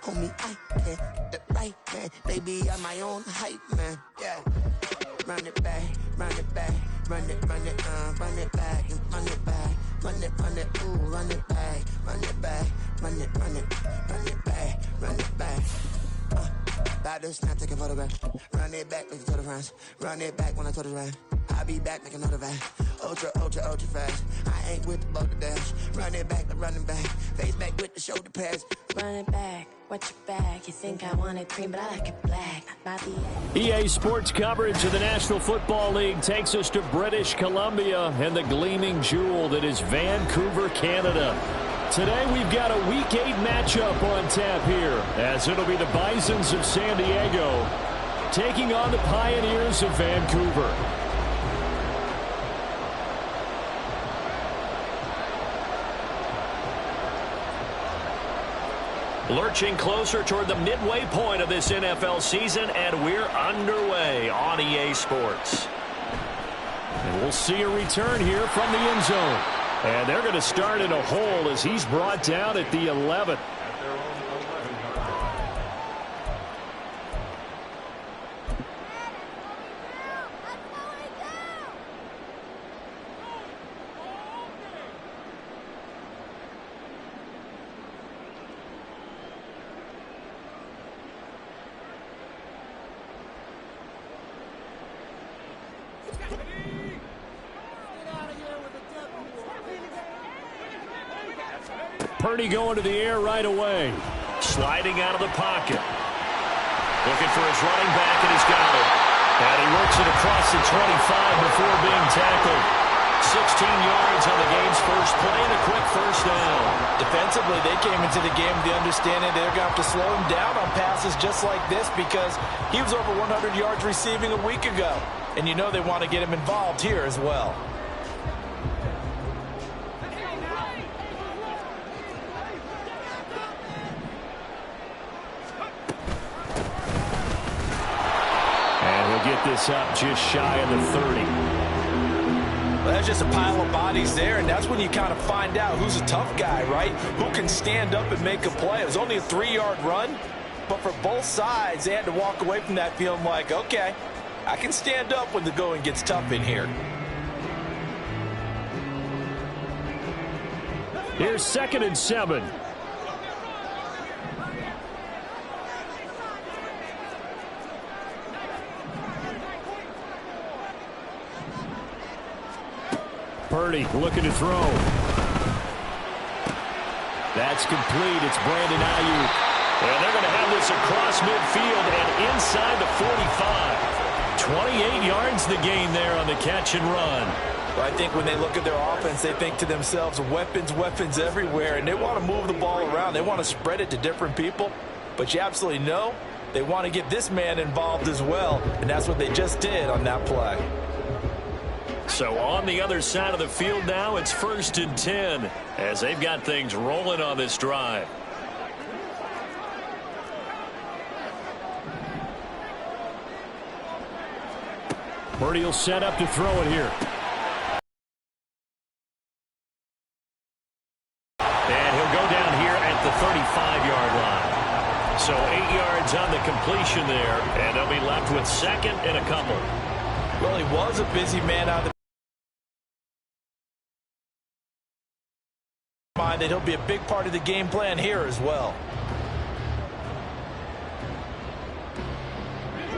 homie, I can the right man. Baby, I'm my own hype man. Yeah. Run it back, run it back, run it back, and run it back, run it, ooh, run it back, run it back, run it back, run it back. About to snap, take a photograph. Run it back, like the total France. Run it back when I told it right. I'll be back like another van. Ultra fast. I ain't with the boat to dash. Run it back, like running back. Face back with the shoulder pads. Run it back, watch your back. You think I want it cream, but I like it black. EA Sports coverage of the National Football League takes us to British Columbia and the gleaming jewel that is Vancouver, Canada. Today we've got a Week 8 matchup on tap here, as it'll be the Bisons of San Diego taking on the Pioneers of Vancouver. Lurching closer toward the midway point of this NFL season, and we're underway on EA Sports. And we'll see a return here from the end zone. And they're going to start in a hole as he's brought down at the 11. Purdy going to the air right away. Sliding out of the pocket. Looking for his running back, and he's got it. And he works it across the 25 before being tackled. 16 yards on the game's first play and a quick first down. Defensively, they came into the game with the understanding they're going to have to slow him down on passes just like this because he was over 100 yards receiving a week ago. And you know they want to get him involved here as well. Get this up just shy of the 30. Well, that's just a pile of bodies there, and that's when you kind of find out who's a tough guy, right? Who can stand up and make a play. It was only a 3-yard run, but for both sides, they had to walk away from that feeling like, okay, I can stand up when the going gets tough in here. Here's 2nd and 7. Purdy looking to throw. That's complete. It's Brandon Ayuk. And they're going to have this across midfield and inside the 45. 28 yards the gain there on the catch and run. Well, I think when they look at their offense, they think to themselves, weapons everywhere, and they want to move the ball around. They want to spread it to different people. But you absolutely know they want to get this man involved as well, and that's what they just did on that play. So on the other side of the field now, it's 1st and 10 as they've got things rolling on this drive. Purdy will set up to throw it here. And he'll go down here at the 35-yard line. So 8 yards on the completion there, and they'll be left with 2nd and a couple. Well, he was a busy man out of the mind that he'll be a big part of the game plan here as well.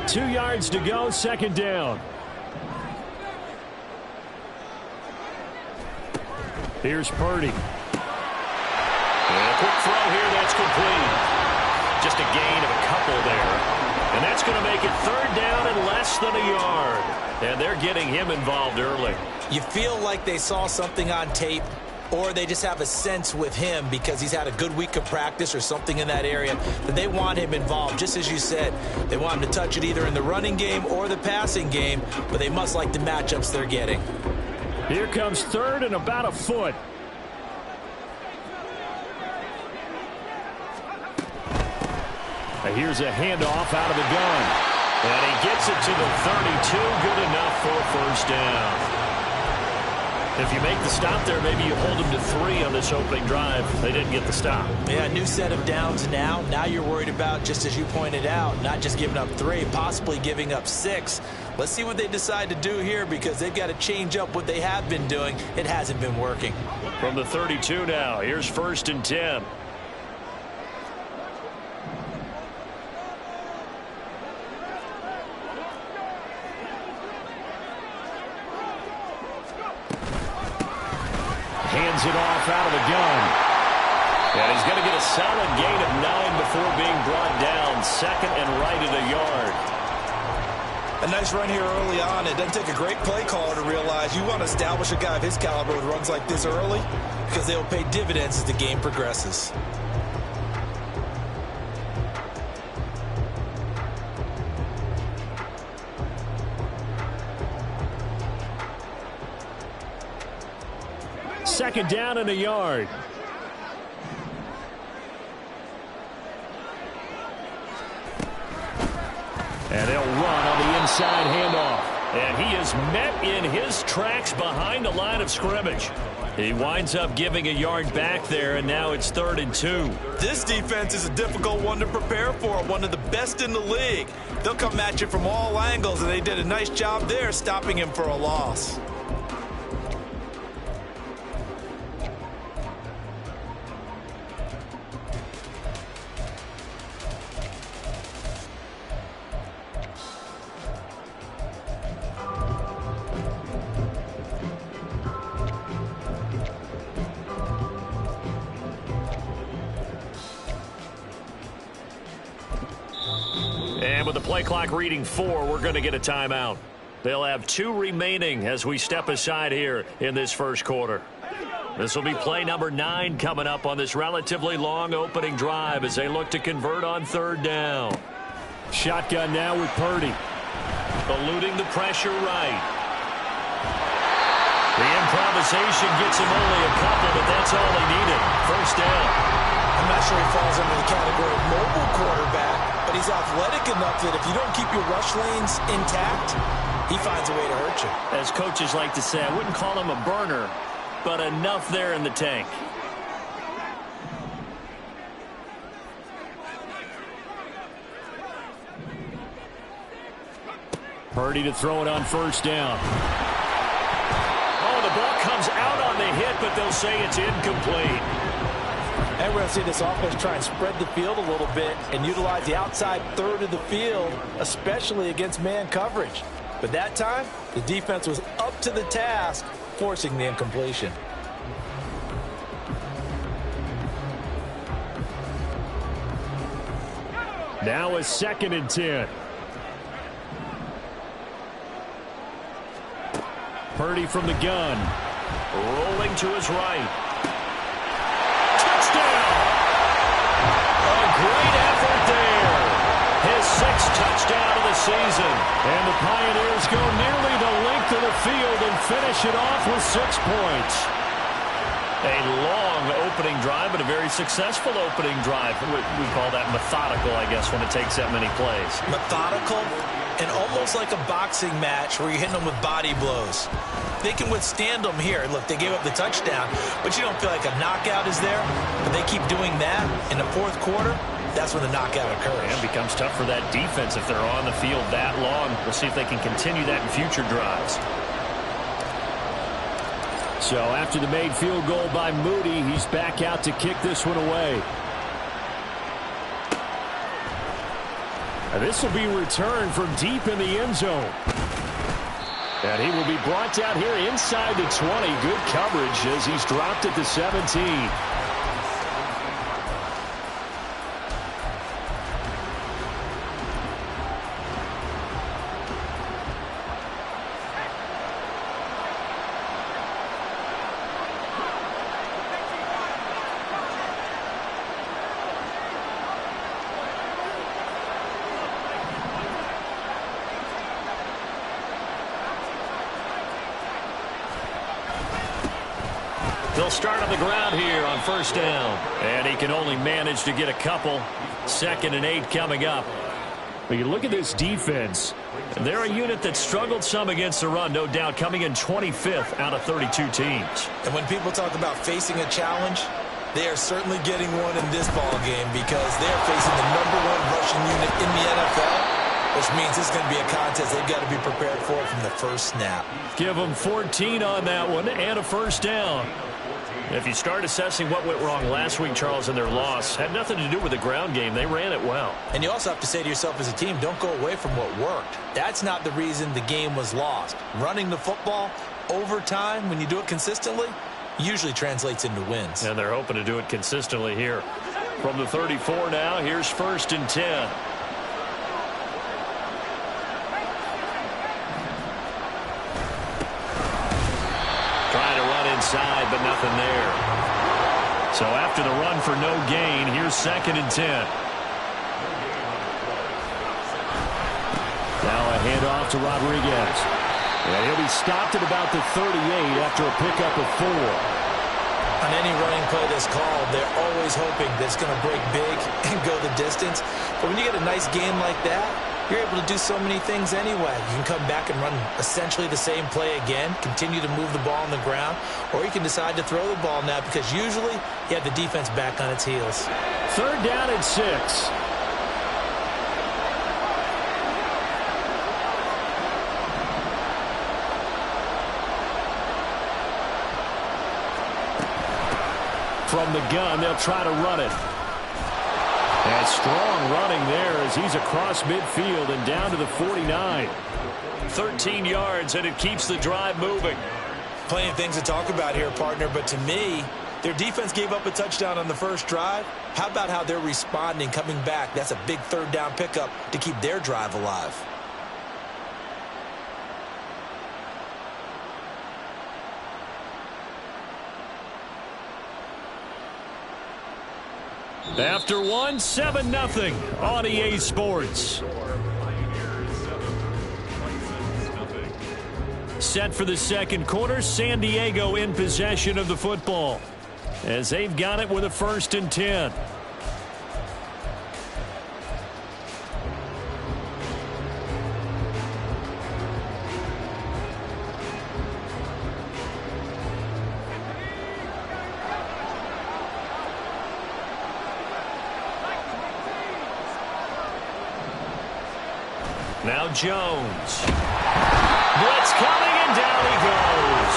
2 yards to go, 2nd down. Here's Purdy. And a quick throw here, that's complete. Just a gain of a couple there. And that's going to make it 3rd down and less than a yard. And they're getting him involved early. You feel like they saw something on tape, or they just have a sense with him because he's had a good week of practice or something in that area that they want him involved. Just as you said, they want him to touch it either in the running game or the passing game, but they must like the matchups they're getting. Here comes 3rd and about a foot. Here's a handoff out of the gun. And he gets it to the 32. Good enough for a 1st down. If you make the stop there, maybe you hold them to 3 on this opening drive. They didn't get the stop. Yeah, new set of downs now. Now you're worried about, just as you pointed out, not just giving up 3, possibly giving up 6. Let's see what they decide to do here, because they've got to change up what they have been doing. It hasn't been working. From the 32 now, here's 1st and 10. Hands it off out of the gun. And he's going to get a solid gain of 9 before being brought down. 2nd and right at a yard. A nice run here early on. It doesn't take a great play caller to realize you want to establish a guy of his caliber with runs like this early, because they'll pay dividends as the game progresses. Second down and a yard. And they'll run on the inside handoff. And he is met in his tracks behind the line of scrimmage. He winds up giving a yard back there, and now it's 3rd and 2. This defense is a difficult one to prepare for, one of the best in the league. They'll come at you from all angles, and they did a nice job there stopping him for a loss. And with the play clock reading 4, we're going to get a timeout. They'll have 2 remaining as we step aside here in this first quarter. This will be play number 9 coming up on this relatively long opening drive as they look to convert on 3rd down. Shotgun now with Purdy. Eluding the pressure right. The improvisation gets him only a couple, but that's all he needed. 1st down. I'm not sure he falls under the category of mobile quarterback, but he's athletic enough that if you don't keep your rush lanes intact, he finds a way to hurt you. As coaches like to say, I wouldn't call him a burner, but enough there in the tank. Purdy to throw it on 1st down. Oh, the ball comes out on the hit, but they'll say it's incomplete. And we're going to see this offense try and spread the field a little bit and utilize the outside 3rd of the field, especially against man coverage. But that time, the defense was up to the task, forcing the incompletion. Now a 2nd and 10. Purdy from the gun. Rolling to his right. Great effort there. His 6th touchdown of the season. And the Pioneers go nearly the length of the field and finish it off with 6 points. A long opening drive, but a very successful opening drive. We call that methodical, I guess, when it takes that many plays. Methodical and almost like a boxing match where you're hitting them with body blows. They can withstand them here. Look, they gave up the touchdown, but you don't feel like a knockout is there. But they keep doing that in the 4th quarter. That's when the knockout occurs. And it becomes tough for that defense if they're on the field that long. We'll see if they can continue that in future drives. So after the made field goal by Moody, he's back out to kick this one away. And this will be returned from deep in the end zone. And he will be brought down here inside the 20. Good coverage as he's dropped at the 17. They'll start on the ground here on 1st down. And he can only manage to get a couple. 2nd and 8 coming up. But you look at this defense, they're a unit that struggled some against the run, no doubt, coming in 25th out of 32 teams. And when people talk about facing a challenge, they are certainly getting one in this ball game because they're facing the #1 rushing unit in the NFL, which means it's going to be a contest they've got to be prepared for from the first snap. Give them 14 on that one and a first down. If you start assessing what went wrong last week, Charles, in their loss, had nothing to do with the ground game. They ran it well. And you also have to say to yourself as a team, don't go away from what worked. That's not the reason the game was lost. Running the football over time, when you do it consistently, usually translates into wins. And they're hoping to do it consistently here. From the 34 now, here's 1st and 10. Inside, but nothing there. So after the run for no gain, here's 2nd and 10. Now a handoff to Rodriguez. And he'll be stopped at about the 38 after a pickup of 4. On any running play that's called, they're always hoping that it's going to break big and go the distance. But when you get a nice gain like that, you're able to do so many things anyway. You can come back and run essentially the same play again, continue to move the ball on the ground, or you can decide to throw the ball now because usually you have the defense back on its heels. 3rd down and 6. From the gun, they'll try to run it. And strong running there as he's across midfield and down to the 49. 13 yards, and it keeps the drive moving. Plenty of things to talk about here, partner, but to me, their defense gave up a touchdown on the first drive. How about how they're responding, coming back? That's a big 3rd down pickup to keep their drive alive. After 1, 7-0 on EA Sports. Set for the second quarter, San Diego in possession of the football as they've got it with a 1st and 10. Now Jones. Blitz coming, and down he goes.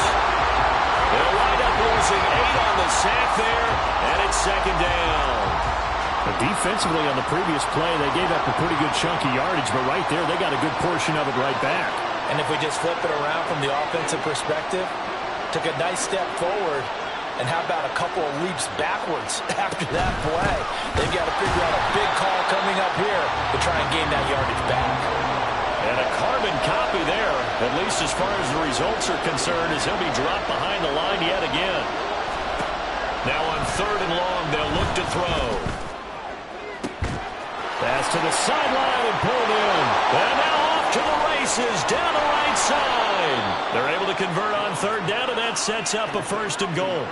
They'll wind up losing 8 on the sack there, and it's 2nd down. But defensively on the previous play, they gave up a pretty good chunk of yardage, but right there, they got a good portion of it right back. And if we just flip it around from the offensive perspective, took a nice step forward, and how about a couple of leaps backwards after that play? They've got to figure out a big call coming up here to try and gain that yardage back. And a carbon copy there, at least as far as the results are concerned, as he'll be dropped behind the line yet again. Now on 3rd and long, they'll look to throw. Pass to the sideline and pulled in. And now off to the races down the right side. They're able to convert on 3rd down, and that sets up a 1st and goal.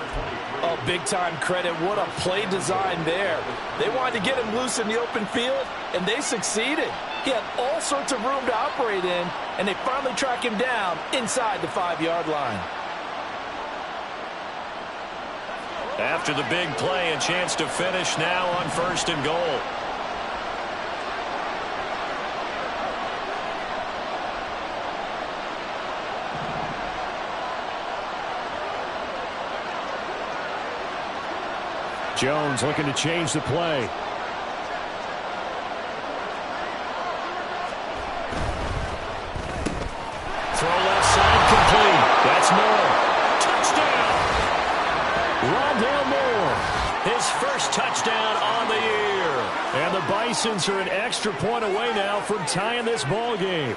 Oh, big-time credit. What a play design there. They wanted to get him loose in the open field, and they succeeded. He had all sorts of room to operate in, and they finally track him down inside the 5-yard line. After the big play, a chance to finish now on 1st and goal. Jones looking to change the play. Throw left side complete. That's Moore. Touchdown. Rondale Moore. His first touchdown on the year. And the Bisons are an extra point away now from tying this ball game.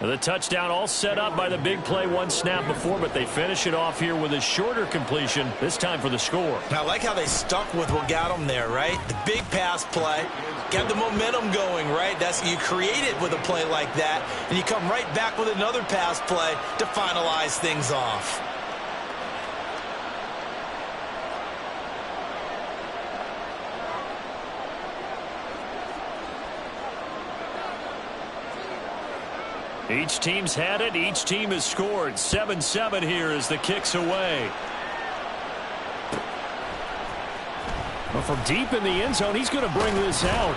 The touchdown all set up by the big play one snap before, but they finish it off here with a shorter completion, this time for the score. I like how they stuck with what got them there, right? The big pass play, got the momentum going, right? That's you create it with a play like that, and you come right back with another pass play to finalize things off. Each team's had it. Each team has scored. 7-7 here as the kick's away. But from deep in the end zone, he's going to bring this out.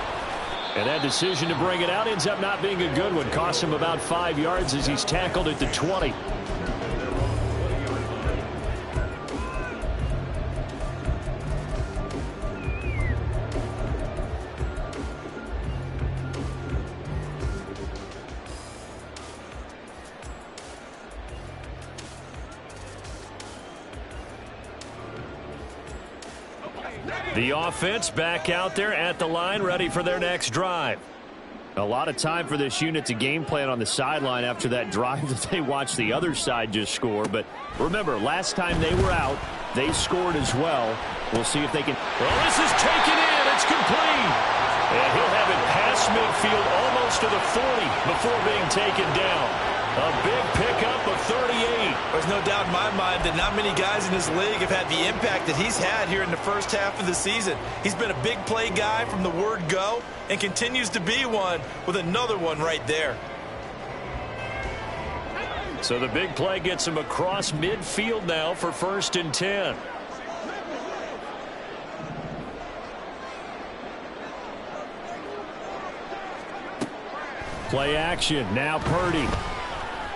And that decision to bring it out ends up not being a good one. Costs him about 5 yards as he's tackled at the 20. The offense back out there at the line, ready for their next drive. A lot of time for this unit to game plan on the sideline after that drive that they watched the other side just score. But remember, last time they were out, they scored as well. We'll see if they can. Well, this is taken in. It's complete. And he'll have it past midfield almost to the 40 before being taken down. A big pickup of 38. There's no doubt in my mind that not many guys in this league have had the impact that he's had here in the first half of the season. He's been a big play guy from the word go and continues to be one with another one right there. So the big play gets him across midfield now for 1st and 10. Play action. Now Purdy.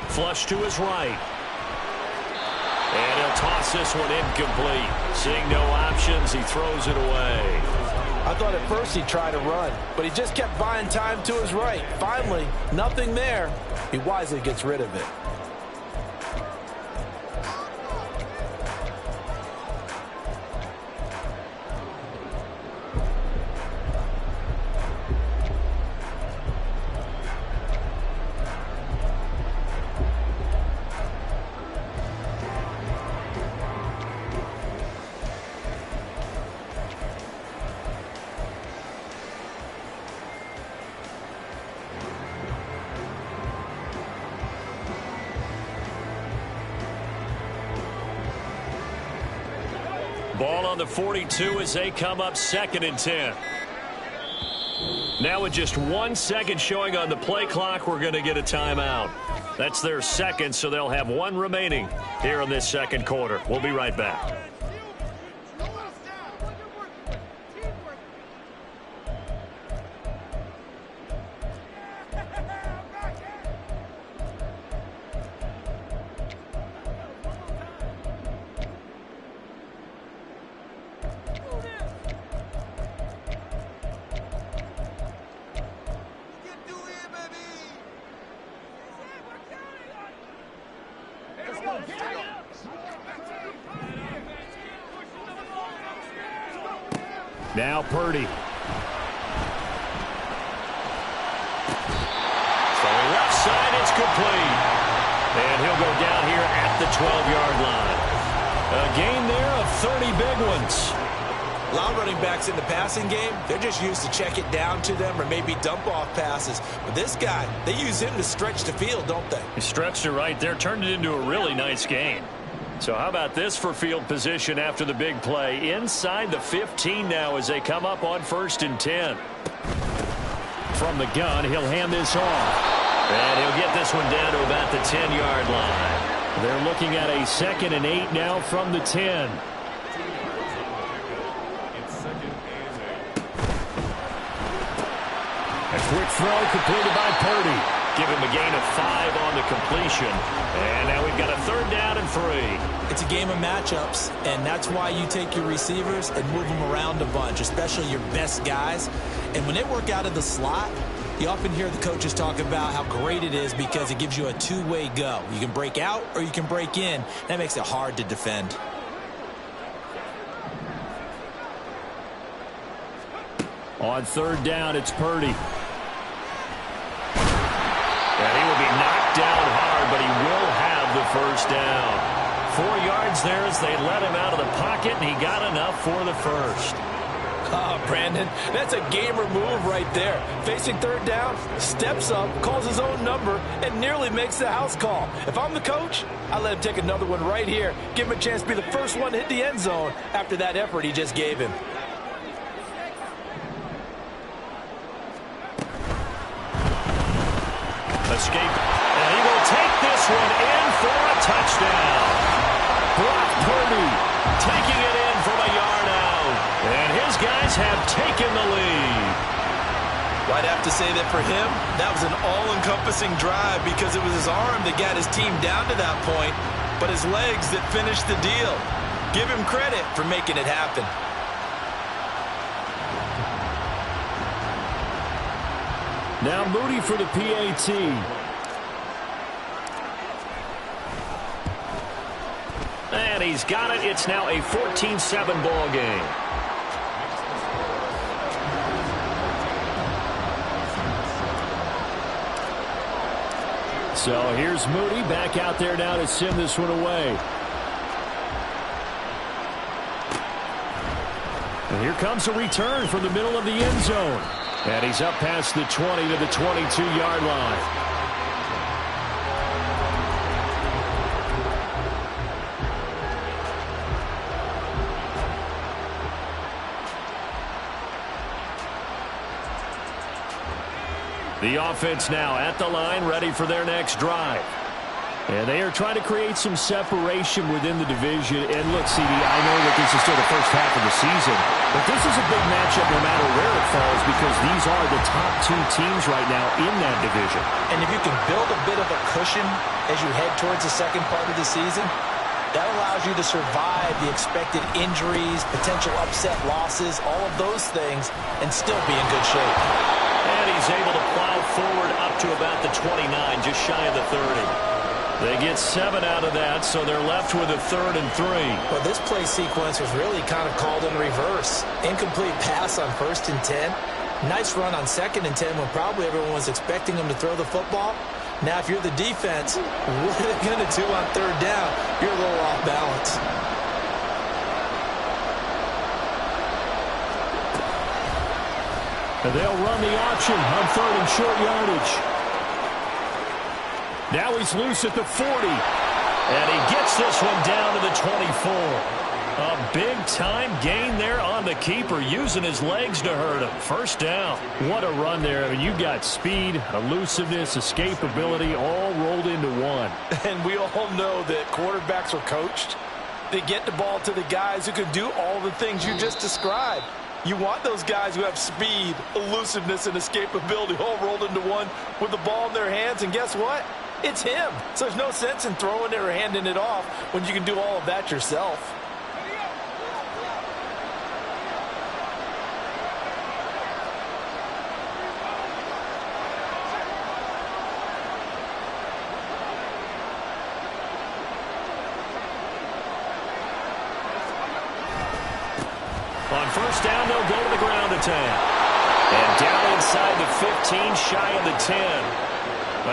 Flush to his right. And he'll toss this one incomplete. Seeing no options, he throws it away. I thought at first he'd try to run, but he just kept buying time to his right. Finally, nothing there. He wisely gets rid of it. Ball on the 42 as they come up 2nd and 10. Now with just 1 second showing on the play clock, we're going to get a timeout. That's their second, so they'll have 1 remaining here in this 2nd quarter. We'll be right back. Now Purdy. So left side, it's complete. And he'll go down here at the 12-yard line. A gain there of 30 big ones. A lot of running backs in the passing game, they're just used to check it down to them or maybe dump off passes. But this guy, they use him to stretch the field, don't they? He stretched it right there, turned it into a really nice gain. So how about this for field position after the big play? Inside the 15 now as they come up on 1st and 10. From the gun, he'll hand this off. And he'll get this one down to about the 10-yard line. They're looking at a 2nd and 8 now from the 10. A quick throw completed by Purdy. Give him a gain of 5 on the completion. And now we've got a 3rd down and 3. It's a game of matchups, and that's why you take your receivers and move them around a bunch, especially your best guys. And when they work out of the slot, you often hear the coaches talk about how great it is because it gives you a two-way go. You can break out or you can break in. That makes it hard to defend. On 3rd down, it's Purdy. And he will be knocked down hard, but he will have the 1st down. 4 yards there as they let him out of the pocket, and he got enough for the 1st. Oh, Brandon, that's a gamer move right there. Facing 3rd down, steps up, calls his own number, and nearly makes the house call. If I'm the coach, I let him take another one right here. Give him a chance to be the first one to hit the end zone after that effort he just gave him. Escape. And one in for a touchdown. Brock Purdy taking it in from a yard out. And his guys have taken the lead. I'd have to say that for him, that was an all-encompassing drive because it was his arm that got his team down to that point, but his legs that finished the deal. Give him credit for making it happen. Now Moody for the PAT. And he's got it. It's now a 14-7 ball game. So here's Moody back out there now to send this one away. And here comes a return from the middle of the end zone. And he's up past the 20 to the 22-yard line. The offense now at the line, ready for their next drive. And they are trying to create some separation within the division. And look, CD, I know that this is still the first half of the season, but this is a big matchup no matter where it falls because these are the top two teams right now in that division. And if you can build a bit of a cushion as you head towards the second part of the season, that allows you to survive the expected injuries, potential upset losses, all of those things, and still be in good shape. And he's able to plow forward up to about the 29, just shy of the 30. They get 7 out of that, so they're left with a 3rd and 3. Well, this play sequence was really kind of called in reverse. Incomplete pass on 1st and 10. Nice run on 2nd and 10 when probably everyone was expecting him to throw the football. Now, if you're the defense, what are they going to do on 3rd down? You're a little off balance. And they'll run the option on 3rd and short yardage. Now he's loose at the 40. And he gets this one down to the 24. A big-time gain there on the keeper, using his legs to hurt him. 1st down. What a run there. I mean, you got speed, elusiveness, escapability, all rolled into one. And we all know that quarterbacks are coached. They get the ball to the guys who can do all the things you just described. You want those guys who have speed, elusiveness, and escapability all rolled into one with the ball in their hands. And guess what? It's him. So there's no sense in throwing it or handing it off when you can do all of that yourself. On 1st down, they'll go to the ground attack. And down inside the 15, shy of the 10.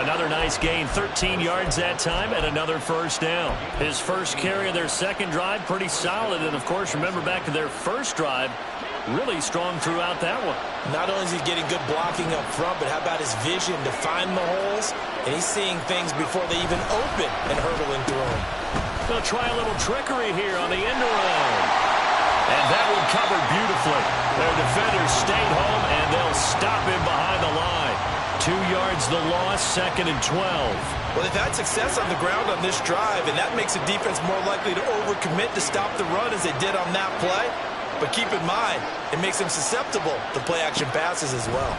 Another nice gain, 13 yards that time, and another 1st down. His first carry of their second drive, pretty solid. And, of course, remember back to their first drive, really strong throughout that one. Not only is he getting good blocking up front, but how about his vision to find the holes? And he's seeing things before they even open and hurdling through them. They'll try a little trickery here on the end around. And that one covered beautifully. Their defenders stayed home, and they'll stop him behind the line. 2 yards the loss, 2nd and 12. Well, they've had success on the ground on this drive, and that makes the defense more likely to overcommit to stop the run as they did on that play. But keep in mind, it makes them susceptible to play-action passes as well.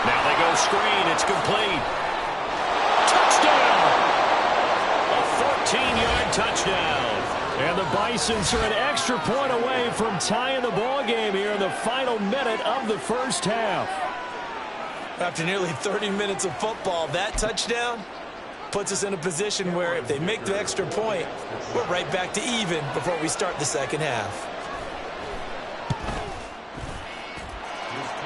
Now they go screen. It's complete. Touchdown! A 14-yard touchdown. And the Bisons are an extra point away from tying the ball game here in the final minute of the first half. After nearly 30 minutes of football, that touchdown puts us in a position where if they make the extra point, we're right back to even before we start the second half.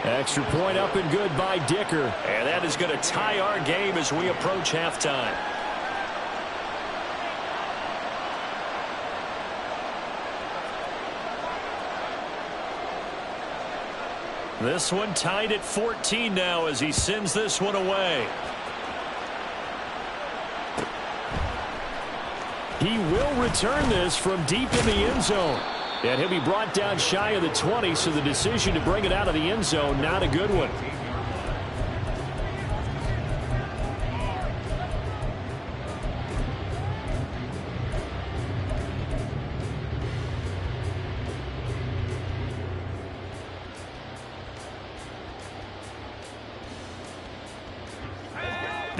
Extra point up and good by Dicker. And that is going to tie our game as we approach halftime. This one tied at 14 now as he sends this one away. He will return this from deep in the end zone. And he'll be brought down shy of the 20, so the decision to bring it out of the end zone, not a good one.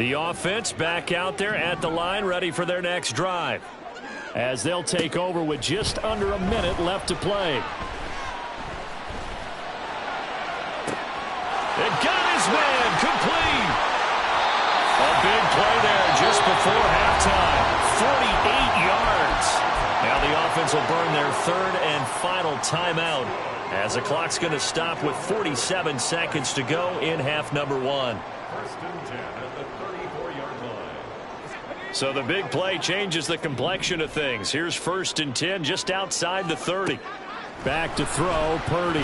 The offense back out there at the line, ready for their next drive, as they'll take over with just under a minute left to play. It got his man complete. A big play there just before halftime. 48 yards. Now the offense will burn their third and final timeout, as the clock's going to stop with 47 seconds to go in half number 1. First and 10 at the 34-yard line. So the big play changes the complexion of things. Here's first and 10 just outside the 30. Back to throw, Purdy.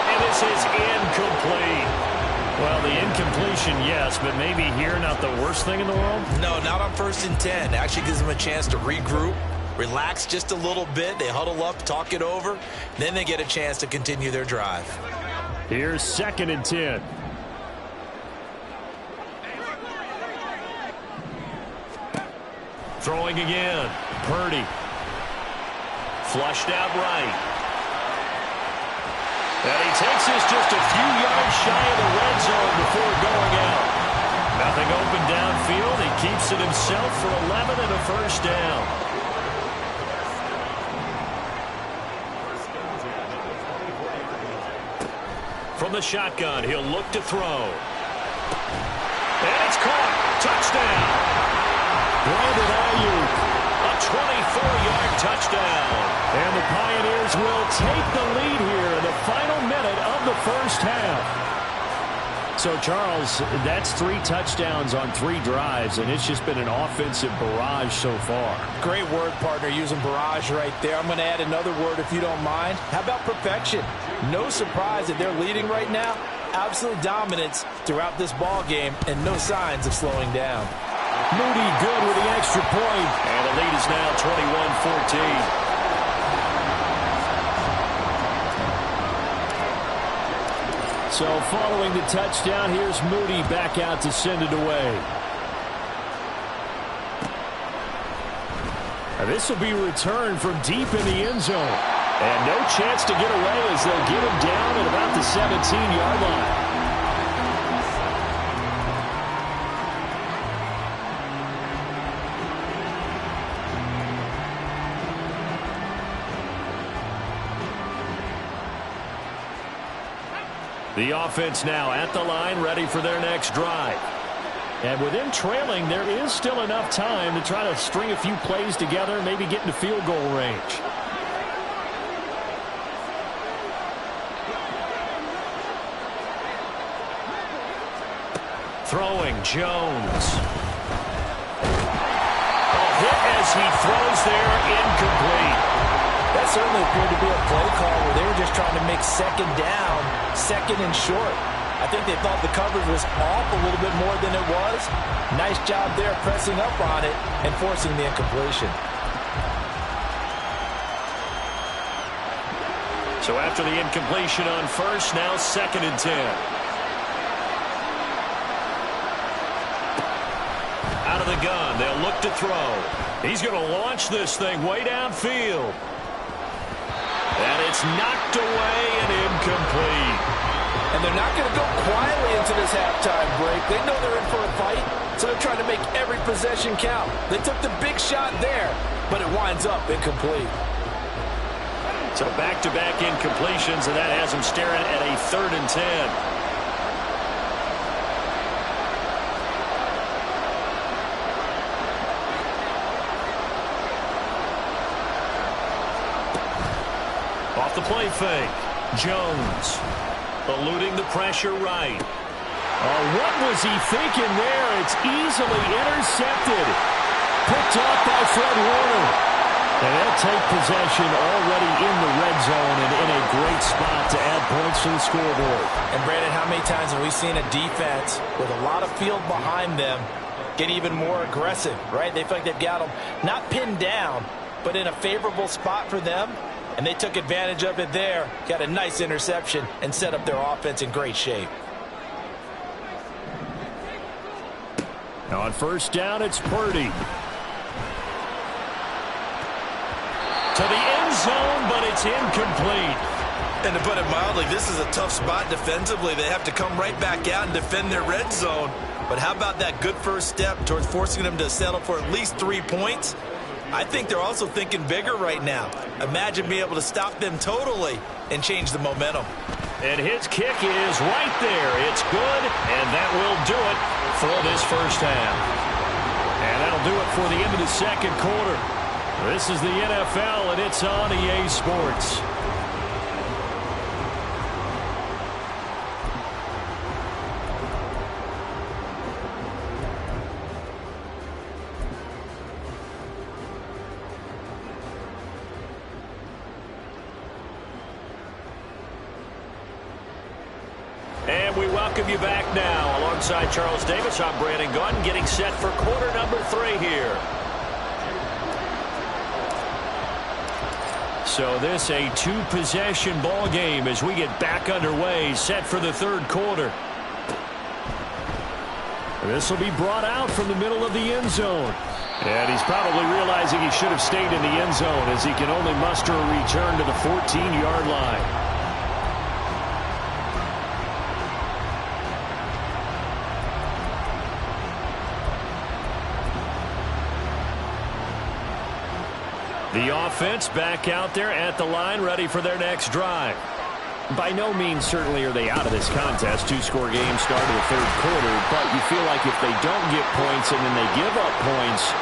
And this is incomplete. Well, the incompletion, yes, but maybe here not the worst thing in the world? No, not on first and 10. Actually gives them a chance to regroup, relax just a little bit. They huddle up, talk it over. Then they get a chance to continue their drive. Here's second and 10. Throwing again. Purdy. Flushed out right. And he takes this just a few yards shy of the red zone before going out. Nothing open downfield. He keeps it himself for 11 and a first down. From the shotgun, he'll look to throw. And it's caught. Touchdown. Brandon Ayuk, a 24-yard touchdown. And the Pioneers will take the lead here in the final minute of the first half. So, Charles, that's 3 touchdowns on 3 drives, and it's just been an offensive barrage so far. Great word, partner, using barrage right there. I'm going to add another word if you don't mind. How about perfection? No surprise that they're leading right now. Absolute dominance throughout this ball game and no signs of slowing down. Moody good with the extra point. And the lead is now 21-14. So following the touchdown, here's Moody back out to send it away. Now this will be returned from deep in the end zone. And no chance to get away as they'll get him down at about the 17-yard line. The offense now at the line, ready for their next drive. And with them trailing, there is still enough time to try to string a few plays together, maybe get into field goal range. Throwing, Jones. A hit as he throws there, incomplete. That certainly appeared to be a play call where they were just trying to make second down, second and short. I think they thought the coverage was off a little bit more than it was. Nice job there pressing up on it and forcing the incompletion. So after the incompletion on first, now second and 10. Out of the gun, they'll look to throw. He's going to launch this thing way downfield. And it's knocked away and incomplete. And they're not going to go quietly into this halftime break. They know they're in for a fight, so they're trying to make every possession count. They took the big shot there, but it winds up incomplete. So back-to-back incompletions, and that has them staring at a 3rd and 10. Off the play fake, Jones eluding the pressure right. Oh, what was he thinking there? It's easily intercepted. Picked off by Fred Warner. And they'll take possession already in the red zone and in a great spot to add points to the scoreboard. And Brandon, how many times have we seen a defense with a lot of field behind them get even more aggressive, right? They feel like they've got them not pinned down, but in a favorable spot for them. And they took advantage of it there, got a nice interception, and set up their offense in great shape. Now on first down, it's Purdy. To the end zone, but it's incomplete. And to put it mildly, this is a tough spot defensively. They have to come right back out and defend their red zone. But how about that good first step towards forcing them to settle for at least 3 points? I think they're also thinking bigger right now. Imagine being able to stop them totally and change the momentum. And his kick is right there. It's good, and that will do it for this first half. And that'll do it for the end of the second quarter. This is the NFL, and it's on EA Sports. And we welcome you back now. Alongside Charles Davis, I'm Brandon Gaudin, getting set for quarter number 3 here. So this a 2-possession ball game as we get back underway, set for the third quarter. This will be brought out from the middle of the end zone. And he's probably realizing he should have stayed in the end zone as he can only muster a return to the 14-yard line. The offense back out there at the line, ready for their next drive. By no means certainly are they out of this contest. 2-score game start of the third quarter, but you feel like if they don't get points and then they give up points,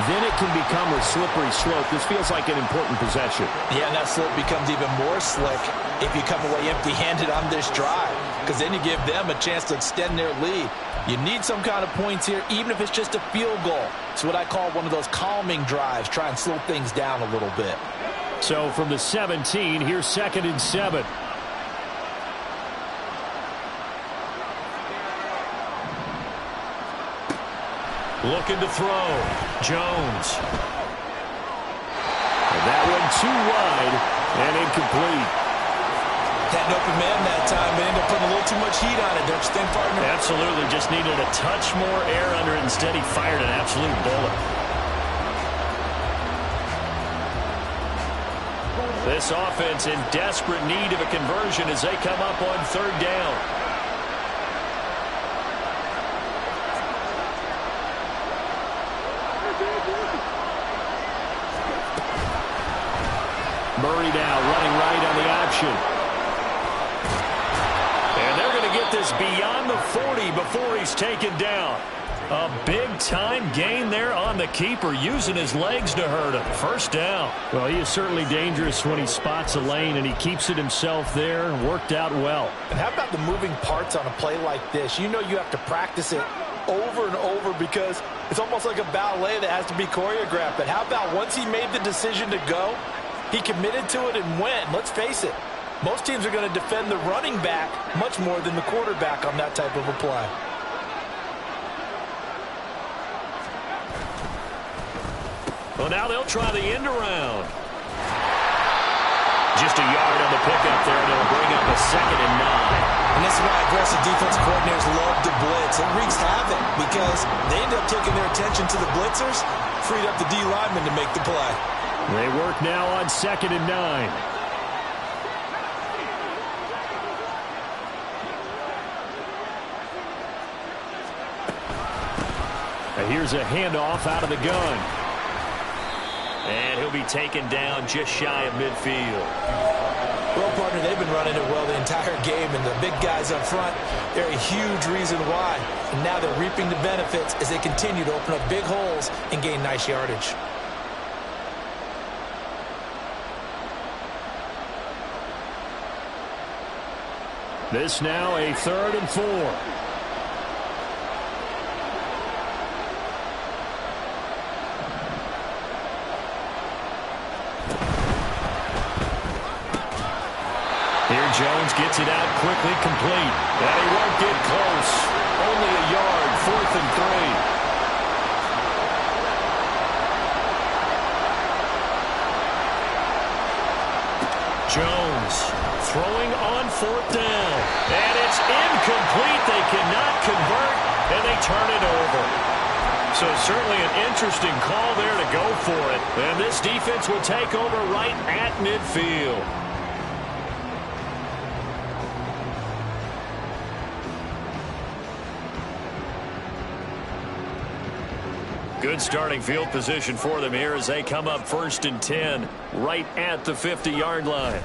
then it can become a slippery slope. This feels like an important possession. Yeah, and that slope becomes even more slick if you come away empty-handed on this drive, because then you give them a chance to extend their lead. You need some kind of points here, even if it's just a field goal. It's what I call one of those calming drives. Try and slow things down a little bit. So from the 17, here's 2nd and 7. Looking to throw. Jones. And that one too wide and incomplete. Had an open man that time, but ended up putting a little too much heat on it, don't you think, partner? Absolutely. Just needed a touch more air under it. Instead, he fired an absolute bullet. This offense in desperate need of a conversion as they come up on 3rd down. Murray now running right on the option. Get this beyond the 40 before he's taken down. A big-time gain there on the keeper, using his legs to hurt him. First down. Well, he is certainly dangerous when he spots a lane, and he keeps it himself there. Worked out well. And how about the moving parts on a play like this? You know you have to practice it over and over because it's almost like a ballet that has to be choreographed. But how about once he made the decision to go, he committed to it and went. Let's face it. Most teams are going to defend the running back much more than the quarterback on that type of a play. Well, now they'll try the end around. Just a yard on the pickup there, and it'll bring up a 2nd and 9. And this is why aggressive defensive coordinators love to blitz. It wreaks havoc because they end up taking their attention to the blitzers, freed up the D lineman to make the play. They work now on 2nd and 9. Here's a handoff out of the gun. And he'll be taken down just shy of midfield. Well, partner, they've been running it well the entire game, and the big guys up front, they're a huge reason why. And now they're reaping the benefits as they continue to open up big holes and gain nice yardage. This now a 3rd and 4. Jones gets it out quickly, complete. And he won't get close. Only a yard, 4th and 3. Jones throwing on 4th down. And it's incomplete. They cannot convert, and they turn it over. So certainly an interesting call there to go for it. And this defense will take over right at midfield. Good starting field position for them here as they come up 1st and 10 right at the 50-yard line.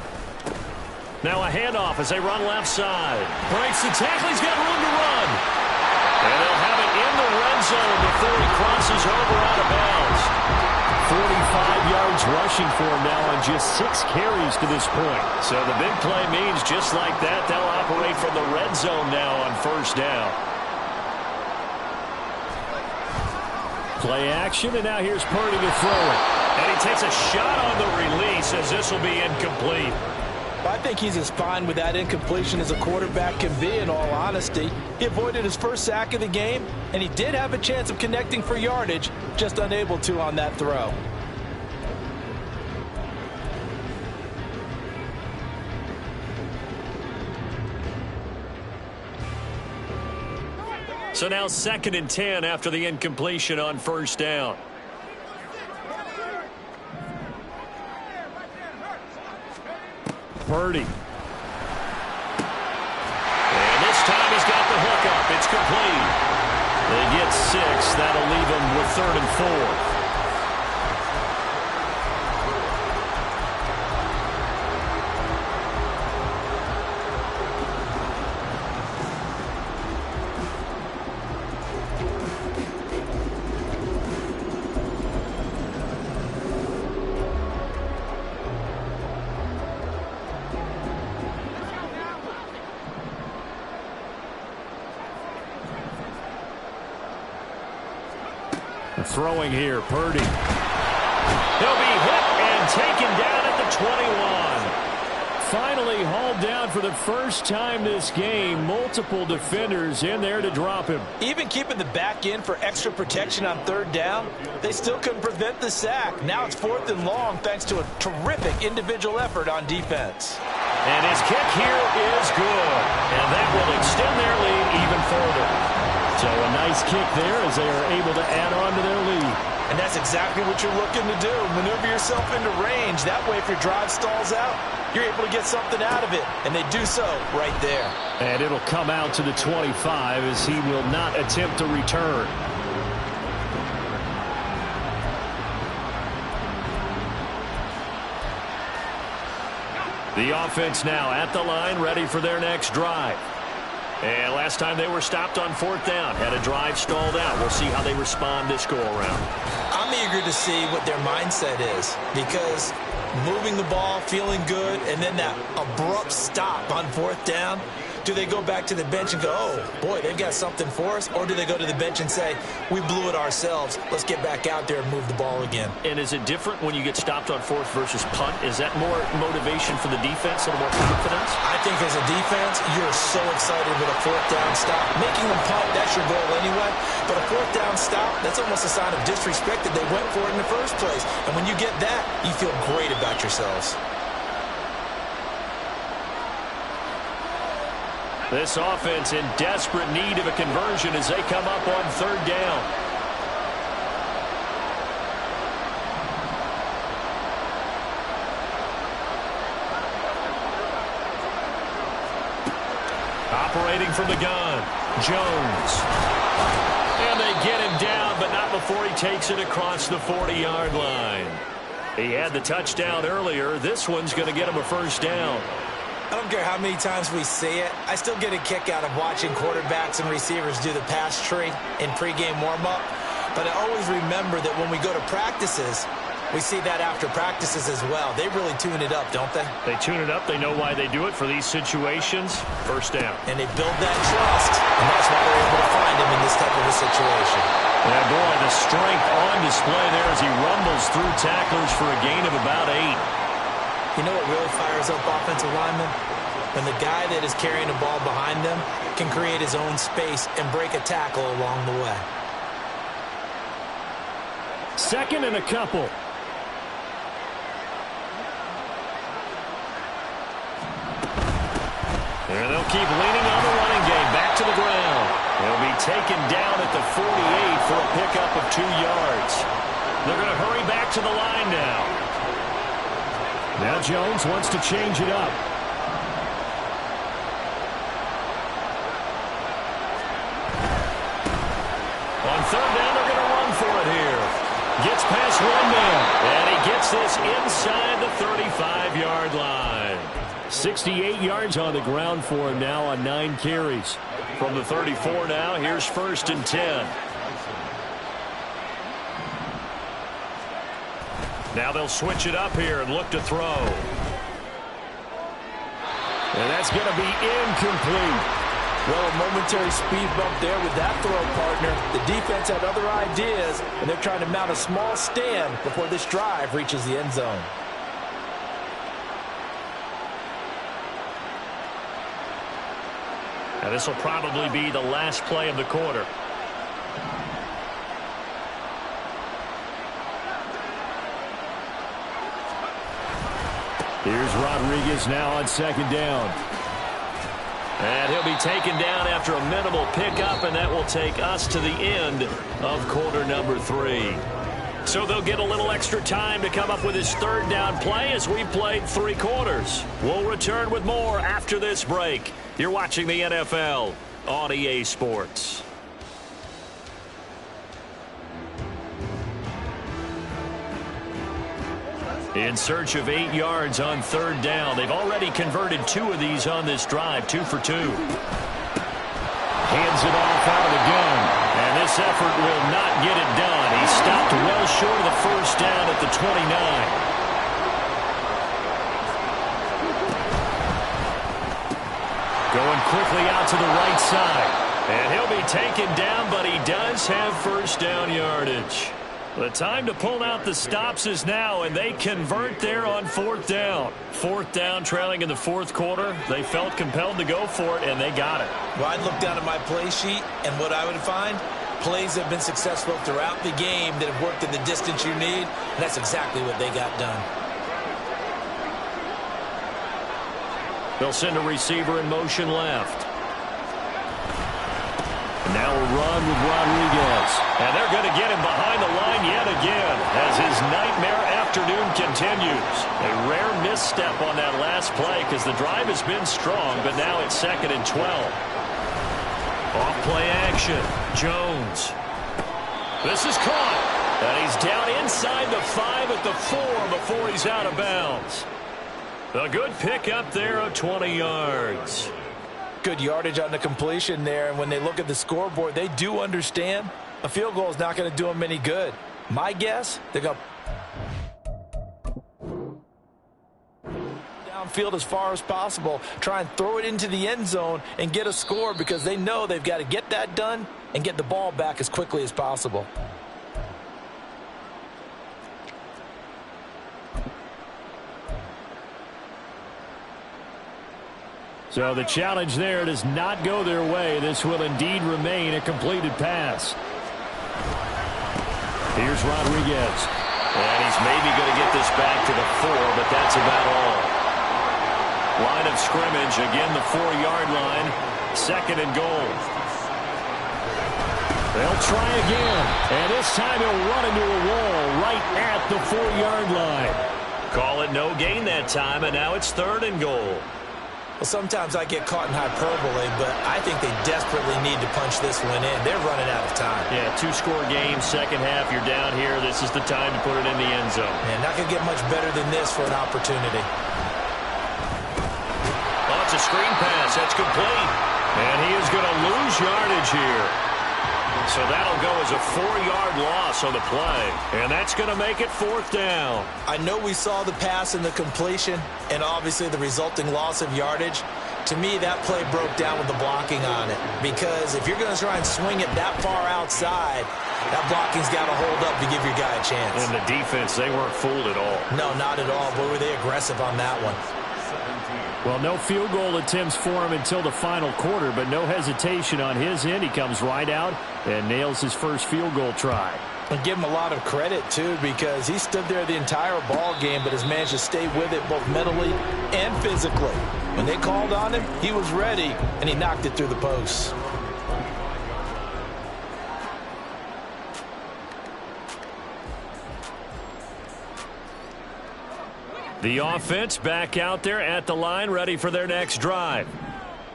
Now a handoff as they run left side. Breaks the tackle. He's got room to run. And they'll have it in the red zone before he crosses over out of bounds. 45 yards rushing for him now on just 6 carries to this point. So the big play means just like that, they'll operate from the red zone now on 1st down. Play action, and now here's Purdy to throw it. And he takes a shot on the release as this will be incomplete. I think he's as fine with that incompletion as a quarterback can be, in all honesty. He avoided his first sack of the game, and he did have a chance of connecting for yardage, just unable to on that throw. So now 2nd and 10 after the incompletion on 1st down. Purdy. And this time he's got the hook up. It's complete. They get 6. That'll leave them with 3rd and 4. Throwing here, Purdy. He'll be hit and taken down at the 21. Finally hauled down for the first time this game. Multiple defenders in there to drop him. Even keeping the back in for extra protection on 3rd down, they still couldn't prevent the sack. Now it's 4th and long thanks to a terrific individual effort on defense. And his kick here is good. And that will extend their lead even further. So a nice kick there as they are able to add on to their lead. And that's exactly what you're looking to do. Maneuver yourself into range. That way, if your drive stalls out, you're able to get something out of it. And they do so right there. And it'll come out to the 25 as he will not attempt to return. The offense now at the line, ready for their next drive. And last time they were stopped on 4th down, had a drive stalled out. We'll see how they respond this go-around. I'm eager to see what their mindset is, because moving the ball, feeling good, and then that abrupt stop on 4th down, do they go back to the bench and go, oh, boy, they've got something for us? Or do they go to the bench and say, we blew it ourselves, let's get back out there and move the ball again? And is it different when you get stopped on 4th versus punt? Is that more motivation for the defense, a little more confidence? I think as a defense, you're so excited with a 4th down stop. Making them punt, that's your goal anyway. But a 4th down stop, that's almost a sign of disrespect that they went for it in the first place. And when you get that, you feel great about yourselves. This offense in desperate need of a conversion as they come up on 3rd down. Operating from the gun, Jones. And they get him down, but not before he takes it across the 40-yard line. He had the touchdown earlier. This one's going to get him a 1st down. I don't care how many times we see it. I still get a kick out of watching quarterbacks and receivers do the pass tree in pregame warm-up. But I always remember that when we go to practices, we see that after practices as well. They really tune it up, don't they? They tune it up. They know why they do it for these situations. 1st down. And they build that trust, and that's why they're able to find him in this type of a situation. Yeah, boy, the strength on display there as he rumbles through tacklers for a gain of about 8. You know what really fires up offensive linemen? When the guy that is carrying the ball behind them can create his own space and break a tackle along the way. 2nd and a couple. And they'll keep leaning on the running game. Back to the ground. They'll be taken down at the 48 for a pickup of 2 yards. They're going to hurry back to the line now. Now Jones wants to change it up. On 3rd down, they're going to run for it here. this inside the 35-yard line. 68 yards on the ground for him now on 9 carries. From the 34 now, here's 1st and 10. Now they'll switch it up here and look to throw. And that's going to be incomplete. Well, a momentary speed bump there with that throw, partner. The defense had other ideas, and they're trying to mount a small stand before this drive reaches the end zone. Now this will probably be the last play of the quarter. Here's Rodriguez now on 2nd down. And he'll be taken down after a minimal pickup, and that will take us to the end of quarter number 3. So they'll get a little extra time to come up with his 3rd down play as we played 3 quarters. We'll return with more after this break. You're watching the NFL on EA Sports. In search of 8 yards on 3rd down. They've already converted 2 of these on this drive, 2 for 2. Hands it off out of the gun. And this effort will not get it done. He stopped well short of the 1st down at the 29. Going quickly out to the right side. And he'll be taken down, but he does have 1st down yardage. The time to pull out the stops is now, and they convert there on 4th down. 4th down, trailing in the 4th quarter. They felt compelled to go for it, and they got it. Well, I'd look down at my play sheet, and what I would find, plays have been successful throughout the game that have worked in the distance you need, and that's exactly what they got done. They'll send a receiver in motion left. Now a run with Rodriguez. And they're going to get him behind the line yet again as his nightmare afternoon continues. A rare misstep on that last play because the drive has been strong, but now it's 2nd and 12. Off play action. Jones. This is caught. And he's down inside the 5 at the 4 before he's out of bounds. A good pickup there of 20 yards. Good yardage on the completion there, and when they look at the scoreboard, they do understand a field goal is not going to do them any good. My guess, they're going to downfield as far as possible, try and throw it into the end zone and get a score because they know they've got to get that done and get the ball back as quickly as possible. So the challenge there does not go their way. This will indeed remain a completed pass. Here's Rodriguez. And he's maybe going to get this back to the 4, but that's about all. Line of scrimmage, again the 4-yard line. 2nd and goal. They'll try again. And this time he'll run into a wall right at the 4-yard line. Call it no gain that time, and now it's 3rd and goal. Well, sometimes I get caught in hyperbole, but I think they desperately need to punch this one in. They're running out of time. Yeah, 2-score game, second half, you're down here. This is the time to put it in the end zone. Man, not going to get much better than this for an opportunity. Oh, it's a screen pass. That's complete. And he is going to lose yardage here. So that'll go as a 4-yard loss on the play. And that's going to make it 4th down. I know we saw the pass and the completion and obviously the resulting loss of yardage. To me, that play broke down with the blocking on it. Because if you're going to try and swing it that far outside, that blocking's got to hold up to give your guy a chance. And the defense, they weren't fooled at all. No, not at all. Boy, were they aggressive on that one. Well, no field goal attempts for him until the final quarter, but no hesitation on his end. He comes right out and nails his first field goal try. And give him a lot of credit, too, because he stood there the entire ball game but has managed to stay with it both mentally and physically. When they called on him, he was ready, and he knocked it through the posts. The offense back out there at the line, ready for their next drive.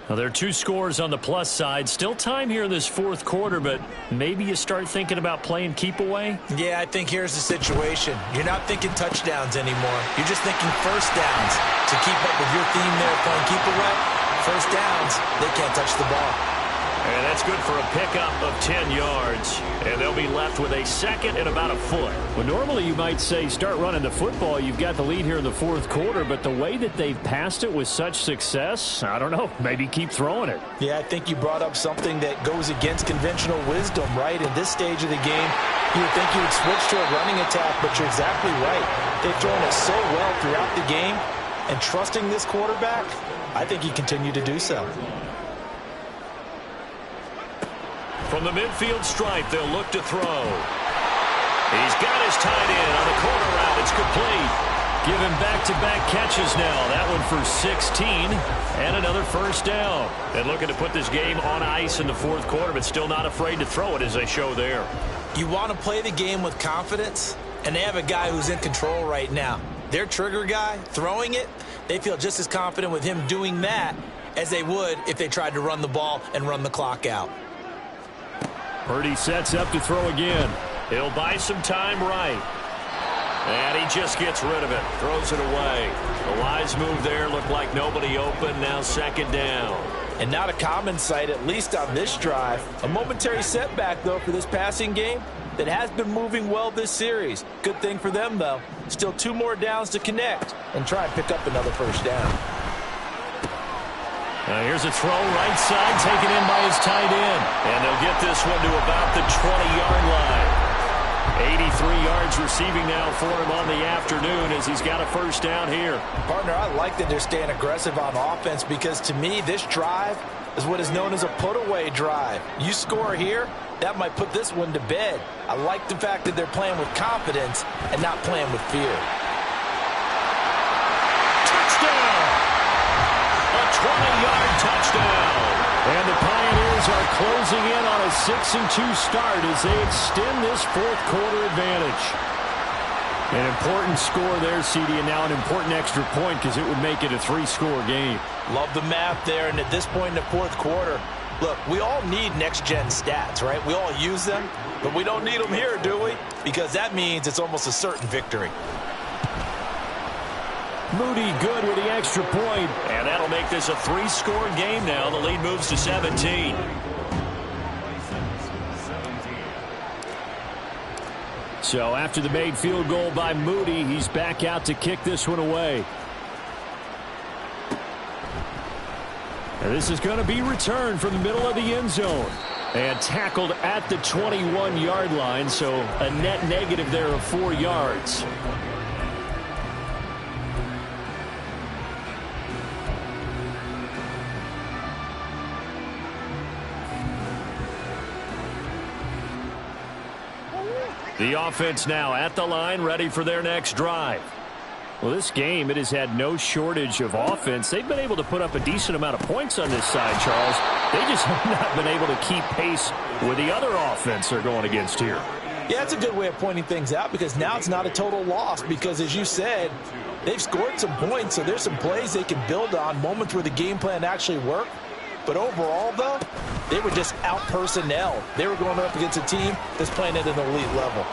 Well, there are two scores on the plus side. Still time here in this fourth quarter, but maybe you start thinking about playing keep away? Yeah, I think here's the situation. You're not thinking touchdowns anymore. You're just thinking first downs. To keep up with your theme there playing keep away, first downs, they can't touch the ball. And that's good for a pickup of 10 yards. And they'll be left with a second and about a foot. Well, normally you might say start running the football. You've got the lead here in the fourth quarter. But the way that they've passed it with such success, I don't know, maybe keep throwing it. Yeah, I think you brought up something that goes against conventional wisdom, right? In this stage of the game, you would think you would switch to a running attack, but you're exactly right. They've thrown it so well throughout the game. And trusting this quarterback, I think he continued to do so. From the midfield stripe, they'll look to throw. He's got his tight end on the corner route. It's complete. Give him back-to-back catches now. That one for 16 and another first down. And looking to put this game on ice in the fourth quarter, but still not afraid to throw it as they show there. You want to play the game with confidence, and they have a guy who's in control right now. Their trigger guy, throwing it, they feel just as confident with him doing that as they would if they tried to run the ball and run the clock out. Purdy sets up to throw again. He'll buy some time right. And he just gets rid of it. Throws it away. The wise move there. Looked like nobody open. Now second down. And not a common sight, at least on this drive. A momentary setback, though, for this passing game that has been moving well this series. Good thing for them, though. Still 2 more downs to connect and try and pick up another first down. Here's a throw right side taken in by his tight end. And they'll get this one to about the 20-yard line. 83 yards receiving now for him on the afternoon as he's got a first down here. Partner, I like that they're staying aggressive on offense because to me this drive is what is known as a put-away drive. You score here, that might put this one to bed. I like the fact that they're playing with confidence and not playing with fear. Touchdown! A 20-yard touchdown. And the Pioneers are closing in on a 6-2 start as they extend this fourth quarter advantage. An important score there, CD, and now an important extra point because it would make it a 3-score game. Love the math there, and at this point in the fourth quarter, look, we all need next-gen stats, right? We all use them, but we don't need them here, do we? Because that means it's almost a certain victory. Moody good with the extra point, and that'll make this a 3-score game now. The lead moves to 17. So after the made field goal by Moody, he's back out to kick this one away. And this is going to be returned from the middle of the end zone. And tackled at the 21-yard line, so a net negative there of 4 yards. The offense now at the line, ready for their next drive. Well, this game, it has had no shortage of offense. They've been able to put up a decent amount of points on this side, Charles. They just have not been able to keep pace with the other offense they're going against here. Yeah, it's a good way of pointing things out because now it's not a total loss because, as you said, they've scored some points, so there's some plays they can build on, moments where the game plan actually worked. But overall, though, they were just out-personnel. They were going up against a team that's playing at an elite level.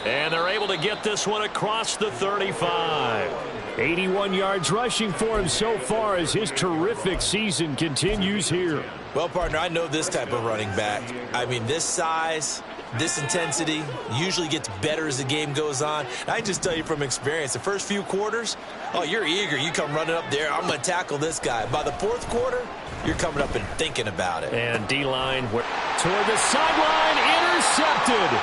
And they're able to get this one across the 35. 81 yards rushing for him so far as his terrific season continues here. Well, partner, I know this type of running back. I mean, this size, this intensity usually gets better as the game goes on. And I can just tell you from experience, the first few quarters, oh, you're eager. You come running up there, I'm going to tackle this guy. By the fourth quarter, you're coming up and thinking about it. And D-line toward the sideline, intercepted.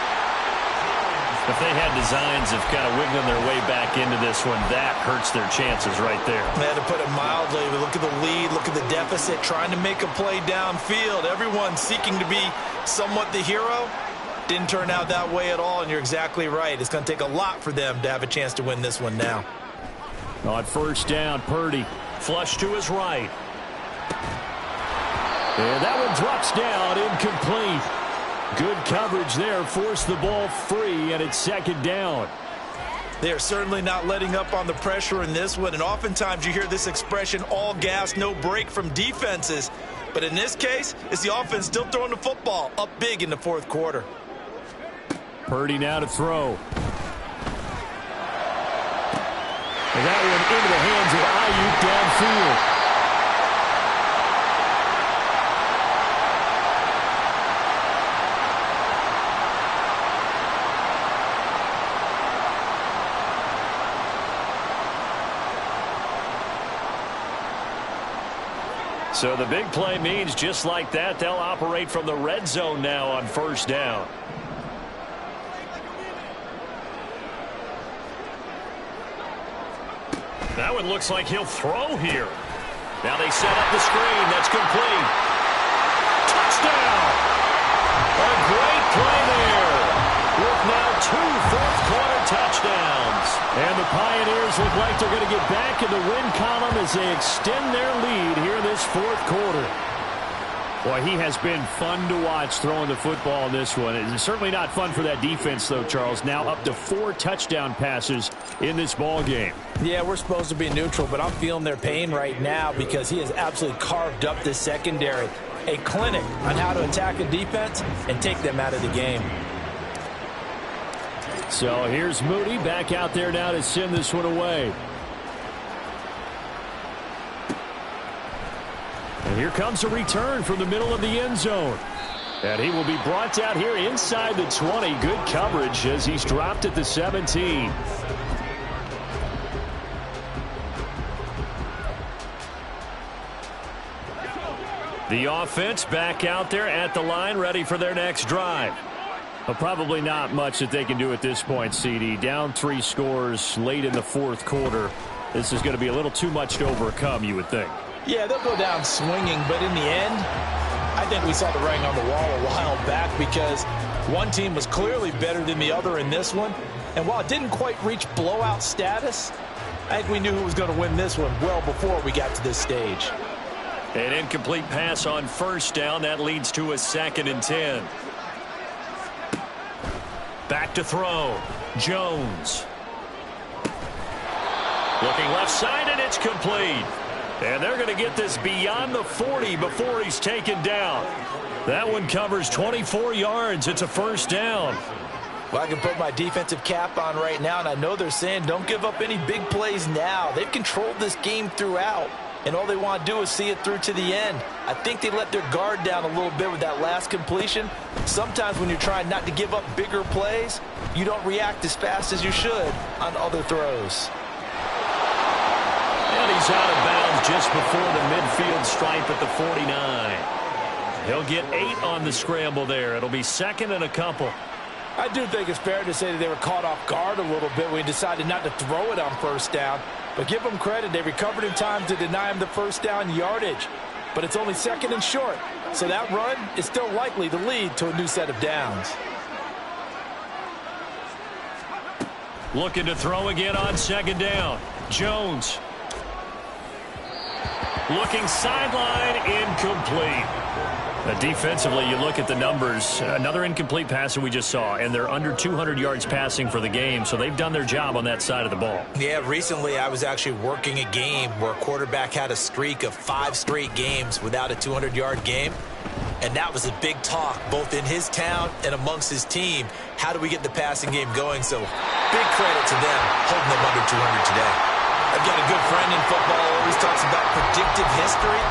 If they had designs of kind of wiggling their way back into this one, that hurts their chances right there. Man, to put it mildly, look at the lead, look at the deficit, trying to make a play downfield. Everyone seeking to be somewhat the hero. Didn't turn out that way at all, and you're exactly right. It's going to take a lot for them to have a chance to win this one now. On first down, Purdy flush to his right. And that one drops down, incomplete. Good coverage there, forced the ball free, and it's second down. They are certainly not letting up on the pressure in this one, and oftentimes you hear this expression, all gas, no break from defenses. But in this case, it's the offense still throwing the football up big in the fourth quarter. Purdy now to throw. And that one into the hands of Ayuk downfield. So the big play means just like that, they'll operate from the red zone now on first down. That one looks like he'll throw here. Now they set up the screen. That's complete. Touchdown! A great play there. With now 2 fourth-quarter touchdowns. And the Pioneers look like they're going to get back in the win column as they extend their lead here this fourth quarter. Boy, he has been fun to watch throwing the football in this one. It's certainly not fun for that defense, though, Charles. Now up to 4 touchdown passes in this ball game. Yeah, we're supposed to be neutral, but I'm feeling their pain right now because he has absolutely carved up this secondary. A clinic on how to attack a defense and take them out of the game. So here's Moody back out there now to send this one away. And here comes a return from the middle of the end zone. And he will be brought out here inside the 20. Good coverage as he's dropped at the 17. The offense back out there at the line, ready for their next drive. But probably not much that they can do at this point, CD. Down 3 scores late in the fourth quarter. This is going to be a little too much to overcome, you would think. Yeah, they'll go down swinging, but in the end, I think we saw the writing on the wall a while back because one team was clearly better than the other in this one. And while it didn't quite reach blowout status, I think we knew who was going to win this one well before we got to this stage. An incomplete pass on first down. That leads to a 2nd and 10. Back to throw. Jones. Looking left side, and it's complete. And they're going to get this beyond the 40 before he's taken down. That one covers 24 yards. It's a first down. Well, I can put my defensive cap on right now, and I know they're saying don't give up any big plays now. They've controlled this game throughout, and all they want to do is see it through to the end. I think they let their guard down a little bit with that last completion. Sometimes when you're trying not to give up bigger plays, you don't react as fast as you should on other throws. And he's out of bounds just before the midfield stripe at the 49. He'll get 8 on the scramble there. It'll be 2nd and a couple. I do think it's fair to say that they were caught off guard a little bit when he decided not to throw it on first down. But give them credit. They recovered in time to deny him the first down yardage. But it's only 2nd and short. So that run is still likely to lead to a new set of downs. Looking to throw again on 2nd down. Jones. Looking sideline, incomplete. Defensively, you look at the numbers. Another incomplete pass that we just saw, and they're under 200 yards passing for the game, so they've done their job on that side of the ball. Yeah, recently I was actually working a game where a quarterback had a streak of 5 straight games without a 200-yard game, and that was a big talk both in his town and amongst his team. How do we get the passing game going? So big credit to them holding them under 200 today. I've got a good friend in football who always talks about predictive history.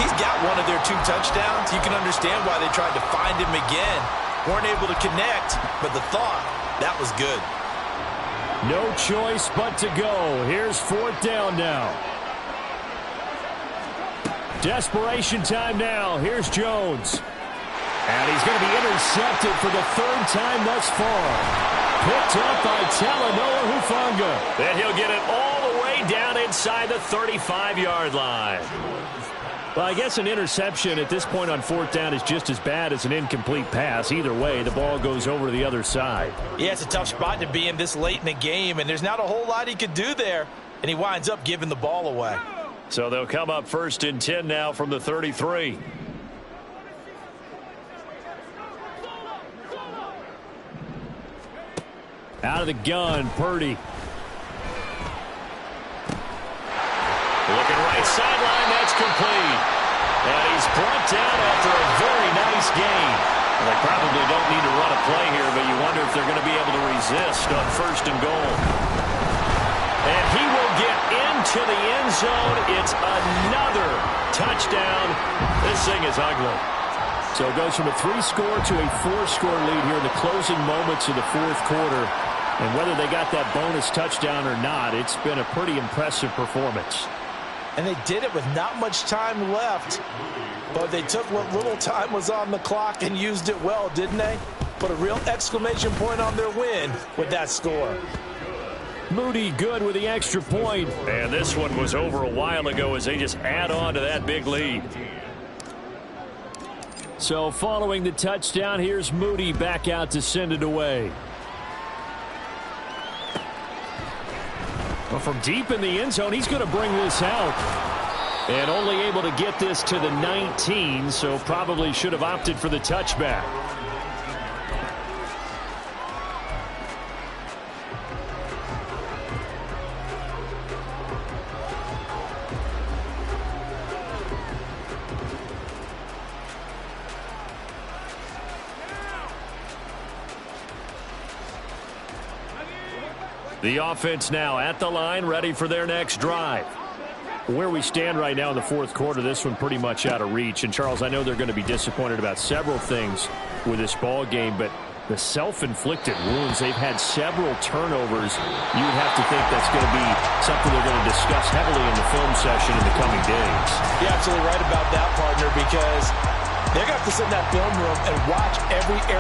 He's got one of their 2 touchdowns. You can understand why they tried to find him again. Weren't able to connect, but the thought, that was good. No choice but to go. Here's 4th down now. Desperation time now. Here's Jones. And he's going to be intercepted for the 3rd time thus far. Picked up by Talanoa Hufanga. Then he'll get it all the way down inside the 35-yard line. Well, I guess an interception at this point on 4th down is just as bad as an incomplete pass. Either way, the ball goes over to the other side. Yeah, it's a tough spot to be in this late in the game, and there's not a whole lot he could do there, and he winds up giving the ball away. So they'll come up 1st and 10 now from the 33. Out of the gun, Purdy. right sideline. That's complete. And he's brought down after a very nice gain. Well, they probably don't need to run a play here, but you wonder if they're going to be able to resist on 1st and goal. And he will get into the end zone. It's another touchdown. This thing is ugly. So it goes from a 3-score to a 4-score lead here in the closing moments of the 4th quarter. And whether they got that bonus touchdown or not, it's been a pretty impressive performance. And they did it with not much time left. But they took what little time was on the clock and used it well, didn't they? Put a real exclamation point on their win with that score. Moody good with the extra point. And this one was over a while ago as they just add on to that big lead. So following the touchdown, here's Moody back out to send it away. Well, from deep in the end zone, he's going to bring this out. And only able to get this to the 19, so probably should have opted for the touchback. The offense now at the line, ready for their next drive. Where we stand right now in the 4th quarter, this one pretty much out of reach. And, Charles, I know they're going to be disappointed about several things with this ball game, but the self-inflicted wounds, they've had several turnovers. You would have to think that's going to be something they're going to discuss heavily in the film session in the coming days. You're absolutely right about that, partner, because they're going to have to sit in that film room and watch every error